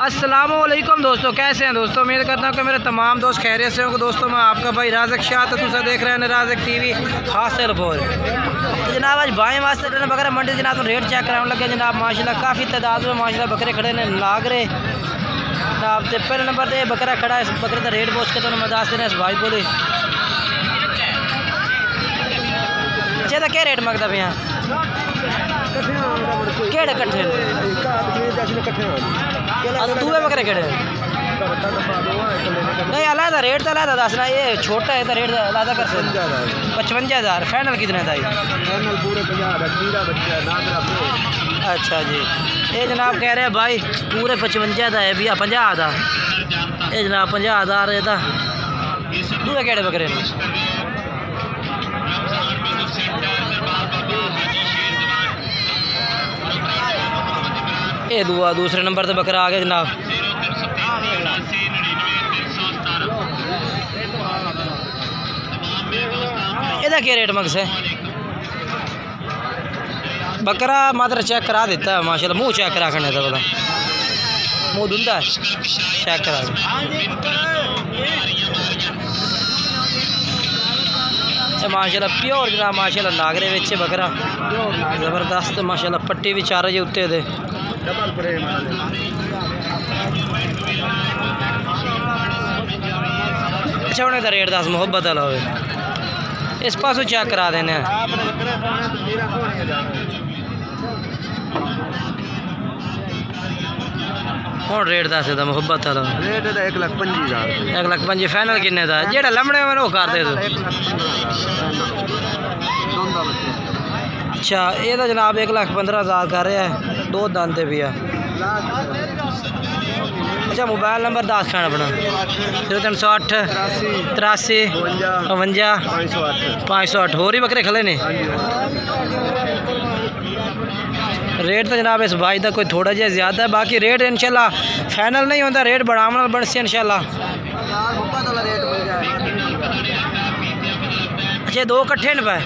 अस्सलामुअलैकुम दोस्तों, कैसे हैं दोस्तों। उम्मीद करता हूँ कि मेरे तमाम दोस्त खैरियत से होंगे। दोस्तों मैं आपका भाई राज़क शाह, तो तुम देख रहे हैं राज़क टीवी हासिलपुर। तो जनाब आज बाएँ वास्ते बकरा मंडी जनाब तो रेट चेक कराने लगे जनाब। माशाल्लाह काफ़ी तादाद में माशाल्लाह बकरे खड़े ने नागरे जनाब। तो पहले नंबर पर बकरा खड़ा है, इस बकरे का रेट पूछ के तो मैं दस देना इस भाई बोले। अच्छा तो क्या रेट मंगता पे यहाँ केड़े कट्ठे दूए बकरे केड़े नहीं अलग रेट तो अलग दसना। ये छोटा है तो रेट अलग कर सकते 55,000। फाइनल कितने था? अच्छा जी, ये जनाब कह रहे हैं भाई पूरे 55 का है भैया, 50 का ये जनाब 50,000 ये था। दूए केड़े बकरे ये दूसरे नंबर से बकरा आ गया जनाब। ਇਹਦਾ क्या रेट मंग से? बकरा मात्र चेक करा देता है माशाल्लाह। मुँह चेक करा करने था बोला, मुँह धुंधा है चेक करा दे। माशाल्लाह प्योर जनाब माशाल्लाह नागरे बेचे बकरा ज़बरदस्त माशाल्लाह। पट्टी भी चार जे उत्ते दे अच्छा उन्हें रेट दस मुहब्बत वाला हो इस पासों चेक करा देने। कौन रेट दस मुहब्बत वाला? रेट 1,25,000। 1,25,000 फाइनल किन्ने का? जेड़ा लमड़े में वो कर दे दो। अच्छा ये तो जनाब 1,15,000 कर रहा है, 2 दांते भी है। अच्छा मोबाइल नंबर 10 खाना अपना 0308 83 52 508। होर ही बकरे खले ने। रेट तो जनाब इस भाई का कोई थोड़ा जहा ज़्यादा है, बाकी रेट इंशाल्लाह फाइनल नहीं होता। रेट बढ़ावना बढ़ से इंशाल्लाह। अच्छा 2 कट्ठे न पाए।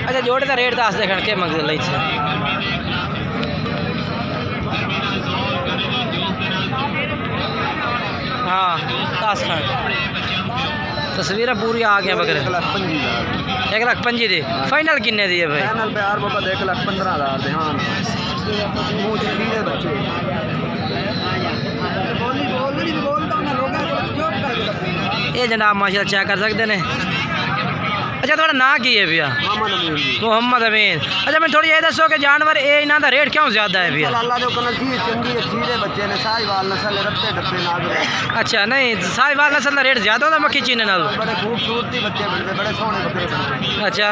अच्छा जोड़े का रेट दस देख के मंग ली थे। हाँ 10 खंड तस्वीर पूरी आ गया बकरे। 1,25,000 दी फाइनल किन्ने दी है भाई? फाइनल पे यार बाबा 1,15,000 दे। हाँ ये जनाब माशाल्लाह चेक कर सकते हैं। अच्छा थोड़ा ना की है भैया? मोहम्मद अमीन। अच्छा मैं थोड़ी ये दसो कि जानवर ये इन्हों का रेट क्यों ज़्यादा है भैया? अच्छा नहीं साहिवाल नस्ल का रेट ज़्यादा होता मक्खी चीने नाल? अच्छा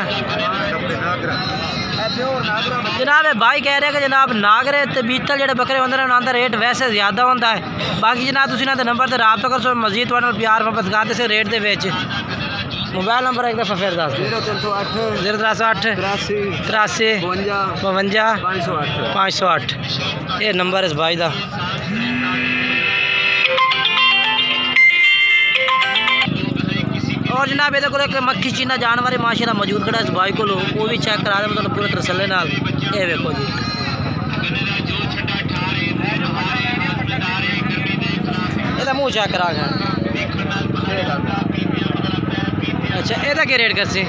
जनाब भाई कह रहे हैं कि जनाब नागरे ते बीतल जो बकरे होंगे उन्होंने रेट वैसे ज़्यादा होता है। बाकी जनाब तुम इन्होंने नंबर से रबता कर सो मजीद वाले प्यार मोहब्बत करते से रेट के बेच। मोबाइल नंबर एक दफ़ा फिर दस 0308 83 52 508। ये नंबर इस भाई का। और जनाब ये को एक मक्खी चीना जानवर है माशाल्लाह मौजूद खड़ा इस भाई को वो भी चेक करा दे मतलब पूरे तसल्ले नाल। ये देखो जी ये मुँह चेक करा गया। अच्छा ਇਹਦਾ ਕੀ रेट कर सी?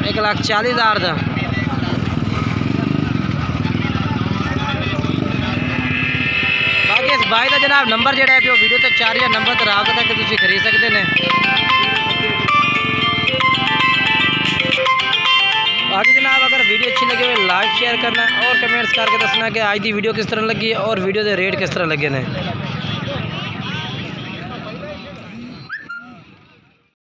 1,40,000 का। बाकी इस भाई का जनाब नंबर जो है वीडियो तक 4 या नंबर तो रहा था कि तुम खरीद सकते हैं। बाकी जनाब अगर वीडियो अच्छी लगी हो लाइक शेयर करना और कमेंट्स करके दसना कि आज की वीडियो किस तरह लगी और वीडियो के रेट किस तरह लगे ने।